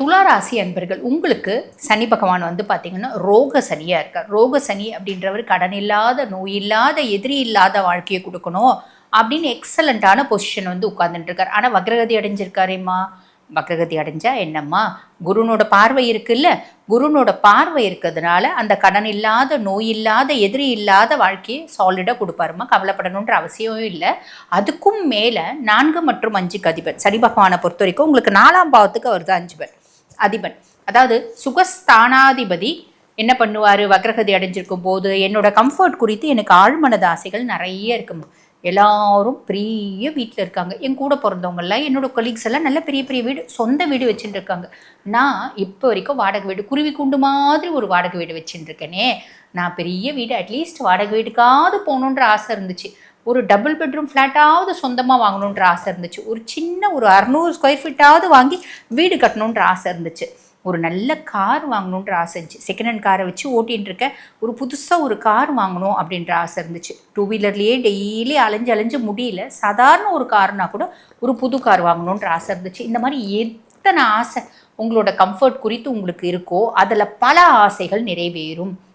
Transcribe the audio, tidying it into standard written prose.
துளாராசி அன்பர்கள், உங்களுக்கு சனி பகவான் வந்து பார்த்தீங்கன்னா ரோக சனியாக இருக்கார். ரோக சனி அப்படின்றவர் கடன் இல்லாத, நோய் இல்லாத, எதிரி இல்லாத வாழ்க்கையை கொடுக்கணும் அப்படின்னு எக்ஸலண்ட்டான பொசிஷன் வந்து உட்கார்ந்துட்டு இருக்கார். ஆனால் வக்ரகதி அடைஞ்சிருக்காரேம்மா. வக்ரகதி அடைஞ்சா என்னம்மா, குருனோட பார்வை இருக்குல்ல, குருனோட பார்வை இருக்கிறதுனால அந்த கடன் இல்லாத, நோய் இல்லாத, எதிரி இல்லாத வாழ்க்கையை சாலிடாக கொடுப்பாருமா. கவலைப்படணுன்ற அவசியமும் இல்லை. அதுக்கும் மேலே 4 மற்றும் 5க்கு அதிபன் சனி பகவானை பொறுத்த வரைக்கும் உங்களுக்கு 4ஆம் பாவத்துக்கு அவர் தான் அதிபன். அதாவது சுகஸ்தானாதிபதி என்ன பண்ணுவார், வக்ரகதி அடைஞ்சிருக்கும் போது என்னோட கம்ஃபர்ட் குறித்து எனக்கு ஆழ்மனது ஆசைகள் நிறைய இருக்குமா. எல்லாரும் பெரிய வீட்டில் இருக்காங்க. என் கூட பிறந்தவங்கெல்லாம், என்னோட கொலீக்ஸ் எல்லாம் நல்ல பெரிய பெரிய வீடு, சொந்த வீடு வச்சுட்டு இருக்காங்க. நான் இப்போ வரைக்கும் வாடகை வீடு, குருவி கூண்டு மாதிரி ஒரு வாடகை வீடு வச்சுட்டு இருக்கேனே. நான் பெரிய வீடு, அட்லீஸ்ட் வாடகை வீட்டுக்காவது போகணுன்ற ஆசை இருந்துச்சு. ஒரு டபுள் பெட்ரூம் ஃப்ளாட்டாவது சொந்தமாக வாங்கணுன்ற ஆசை இருந்துச்சு. ஒரு சின்ன ஒரு 600 ஸ்கொயர் ஃபீட்டாவது வாங்கி வீடு கட்டணுன்ற ஆசை இருந்துச்சு. ஒரு நல்ல கார் வாங்கணுன்ற ஆசை இருந்துச்சு. செகண்ட் ஹேண்ட் காரை வச்சு ஓட்டின்னு இருக்கேன். ஒரு புதுசாக ஒரு கார் வாங்கணும் அப்படின்ற ஆசை இருந்துச்சு. 2 வீலர்லேயே டெய்லி அலைஞ்சு முடியல. சாதாரண ஒரு கார்னா கூட ஒரு புது கார் வாங்கணுன்ற ஆசை இருந்துச்சு. இந்த மாதிரி எத்தனை ஆசை உங்களோட கம்ஃபர்ட் குறித்து உங்களுக்கு இருக்கோ அதில் பல ஆசைகள் நிறைவேறும்.